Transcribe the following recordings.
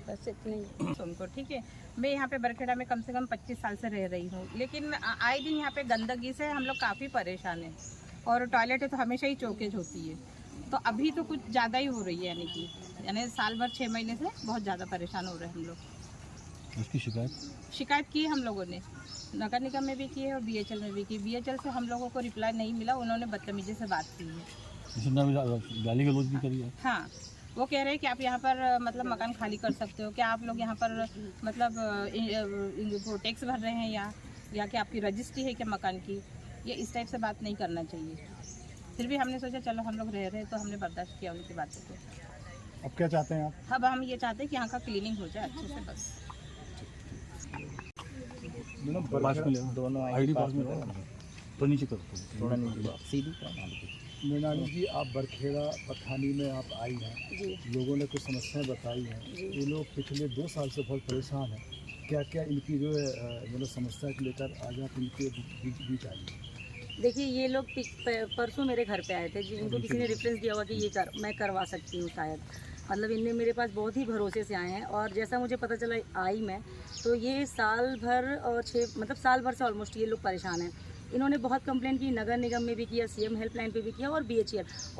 बस इतनी उनको ठीक है। मैं यहाँ पे बरखेड़ा में कम से कम 25 साल से रह रही हूँ, लेकिन आए दिन यहाँ पे गंदगी से हम लोग काफ़ी परेशान हैं। और टॉयलेट है तो हमेशा ही चौकेज होती है, तो अभी तो कुछ ज़्यादा ही हो रही है, यानी साल भर 6 महीने से बहुत ज़्यादा परेशान हो रहे हैं हम लोग। उसकी शिकायत की हम लोगों ने, नगर निगम में भी की है और BHL में भी की। BHL से हम लोगों को रिप्लाई नहीं मिला, उन्होंने बदतमीजी से बात की है, गाली गलौज भी करी है। हाँ, वो कह रहे हैं कि आप यहाँ पर मतलब मकान खाली कर सकते हो, क्या आप लोग यहाँ पर मतलब टैक्स भर रहे हैं या कि आपकी रजिस्ट्री है क्या मकान की, ये इस टाइप से बात नहीं करना चाहिए। फिर भी हमने सोचा चलो हम लोग रह रहे हैं तो हमने बर्दाश्त किया उनकी बातों को। अब क्या चाहते हैं आप? अब हम ये चाहते हैं कि यहाँ का क्लीनिंग हो जाए अच्छे से, बस। दोनों आईडी पास में तो नीचे करो, थोड़ा नीचे सीधी मृणाली जी, आप बरखेड़ा पठानी में आप आई हैं, लोगों ने कुछ समस्याएं बताई हैं, ये लोग पिछले 2 साल से बहुत परेशान हैं, क्या क्या इनकी जो है मतलब समस्या को लेकर आज आप इनके बीच आई? देखिए, ये लोग परसों मेरे घर पे आए थे, जिनको किसी ने रेफरेंस दिया हुआ कि ये मैं करवा सकती हूँ शायद, मतलब इनने मेरे पास बहुत ही भरोसे से आए हैं। और जैसा मुझे पता चला आई मैं, तो ये साल भर और साल भर से ऑलमोस्ट ये लोग परेशान हैं। इन्होंने बहुत कंप्लेंट की, नगर निगम में भी किया, CM हेल्पलाइन पे भी किया और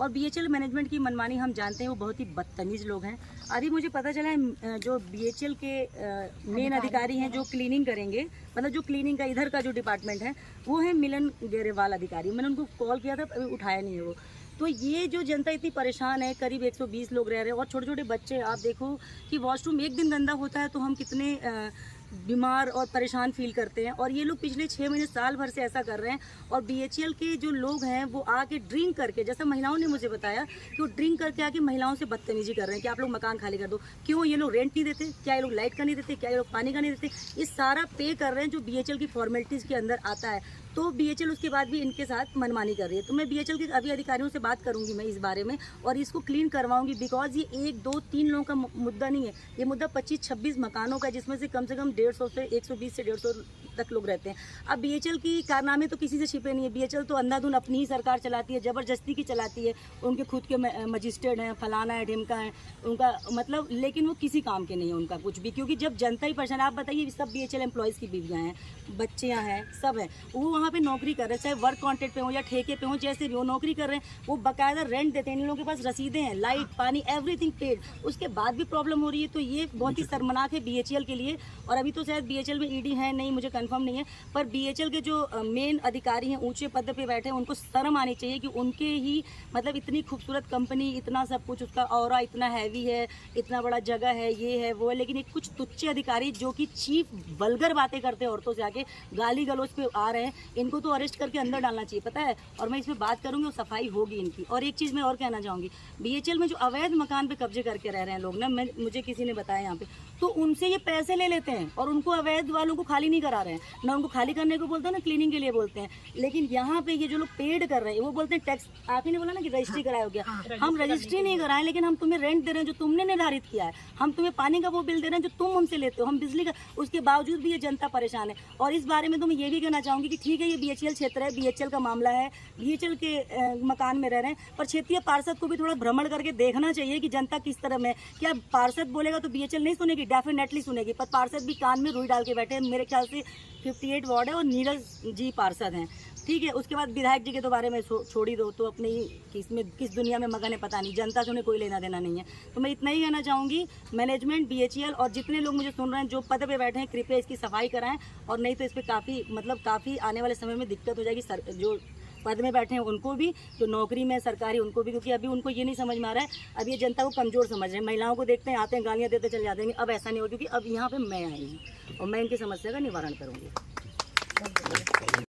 BHL मैनेजमेंट की मनमानी हम जानते हैं, वो बहुत ही बदतमीज़ लोग हैं। अभी मुझे पता चला है जो BHL के मेन अधिकारी हैं जो क्लीनिंग करेंगे, मतलब जो क्लीनिंग का इधर का जो डिपार्टमेंट है वो है मिलन गेरेवाल अधिकारी। मैंने उनको कॉल किया था, अभी उठाया नहीं है वो। तो ये जो जनता इतनी परेशान है, करीब 120 लोग रह रहे हैं और छोटे छोटे बच्चे, आप देखो कि वॉशरूम एक दिन गंदा होता है तो हम कितने बीमार और परेशान फील करते हैं। और ये लोग पिछले 6 महीने साल भर से ऐसा कर रहे हैं। और BHL के जो लोग हैं वो आके ड्रिंक करके, जैसा महिलाओं ने मुझे बताया कि वो ड्रिंक करके आके महिलाओं से बदतमीजी कर रहे हैं कि आप लोग मकान खाली कर दो। क्यों? ये लोग रेंट नहीं देते क्या? ये लोग लाइट का नहीं देते क्या? ये लोग पानी का नहीं देते? ये सारा पे कर रहे हैं जो BHL की फॉर्मेलिटीज़ के अंदर आता है। तो BHL उसके बाद भी इनके साथ मनमानी कर रही है। तो मैं BHL के अभी अधिकारियों से बात करूंगी मैं इस बारे में और इसको क्लीन करवाऊंगी, बिकॉज ये 1, 2, 3 लोगों का मुद्दा नहीं है, ये मुद्दा 25-26 मकानों का, जिसमें से कम 150 से 120 से 150 तक लोग रहते हैं। अब BHL की कारनामे तो किसी से छिपे नहीं है। BHL तो अंधाधुन अपनी ही सरकार चलाती है, ज़बरदस्ती की चलाती है। उनके खुद के मजिस्ट्रेट हैं, फलाना है, ढिमका है, उनका मतलब, लेकिन वो किसी काम के नहीं है उनका कुछ भी, क्योंकि जब जनता ही परेशान। आप बताइए, सब BHL एम्प्लॉयज़ की बीवियाँ हैं, बच्चियाँ हैं, सब हैं, वो वहाँ पे नौकरी कर रहे हैं, चाहे वर्क कॉन्ट्रैक्ट पे हो या ठेके पे हो, जैसे भी वो नौकरी कर रहे हैं, वो बाकायदा रेंट देते हैं। इन लोगों के पास रसीदें हैं, लाइट पानी एवरीथिंग पेड, उसके बाद भी प्रॉब्लम हो रही है। तो ये बहुत ही शर्मनाक है BHL के लिए। और अभी तो शायद BHL में ED है नहीं, मुझे कंफर्म नहीं है, पर BHL के जो मेन अधिकारी हैं, ऊंचे पद पे बैठे हैं, उनको शर्म आनी चाहिए कि उनके ही मतलब इतनी खूबसूरत कंपनी, इतना सब कुछ, उसका ऑरा इतना हैवी है, इतना बड़ा जगह है, ये है वो है, लेकिन एक कुछ तुच्छ अधिकारी जो कि चीफ वल्गर बातें करते हैं औरतों से आके, गाली गलौज पे आ रहे हैं, इनको तो अरेस्ट करके अंदर डालना चाहिए, पता है। और मैं इसमें बात करूंगी और सफाई होगी इनकी। और एक चीज़ मैं और कहना चाहूँगी, BHL में जो अवैध मकान पे कब्जे करके रह रहे हैं लोग ना, मुझे किसी ने बताया यहाँ पे, तो उनसे ये पैसे ले लेते हैं और उनको अवैध वालों को खाली नहीं करा रहे हैं ना, उनको खाली करने को बोलते हैं ना, क्लीनिंग के लिए बोलते हैं। लेकिन यहाँ पे ये जो लोग पेड कर रहे हैं वो बोलते हैं टैक्स। आप ही ने बोला ना कि रजिस्ट्री कराया हो गया, हम रजिस्ट्री नहीं कराएं, लेकिन हम तुम्हें रेंट दे रहे हैं जो तुमने निर्धारित किया है, हम तुम्हें पानी का वो बिल दे रहे हैं जो तुम हमसे लेते हो, हम बिजली का, उसके बावजूद भी ये जनता परेशान है। और इस बारे में तो मैं ये भी कहना चाहूँगी कि ठीक है, ये BHL क्षेत्र है, BHL का मामला है, BHL के मकान में रह रहे हैं, पर क्षेत्रीय पार्षद को भी थोड़ा भ्रमण करके देखना चाहिए कि जनता किस तरह में। क्या पार्षद बोलेगा तो BHL नहीं सुनेगी? डेफिनेटली सुनेगी, पर पार्षद भी कान में रुई डाल के बैठे हैं। मेरे ख्याल से 58 वार्ड है और नीरज जी पार्षद हैं, ठीक है। उसके बाद विधायक जी के तो बारे में छोड़ ही दो, तो अपने किस दुनिया में मगन है पता नहीं, जनता से उन्हें कोई लेना देना नहीं है। तो मैं इतना ही कहना चाहूँगी, मैनेजमेंट BHL और जितने लोग मुझे सुन रहे हैं जो पद पे बैठे हैं, कृपया इसकी सफाई कराएं, और नहीं तो इस पर काफ़ी आने वाले समय में दिक्कत हो जाएगी। जो पद में बैठे हैं उनको भी, जो नौकरी में सरकारी उनको भी, क्योंकि अभी उनको ये नहीं समझ में आ रहा है, अब ये जनता को कमज़ोर समझ रहे हैं। महिलाओं को देखते हैं, आते हैं, गालियाँ देते चले जाते हैं। अब ऐसा नहीं हो, क्योंकि अब यहाँ पे मैं आई हूँ और मैं इनकी समस्या का निवारण करूँगी।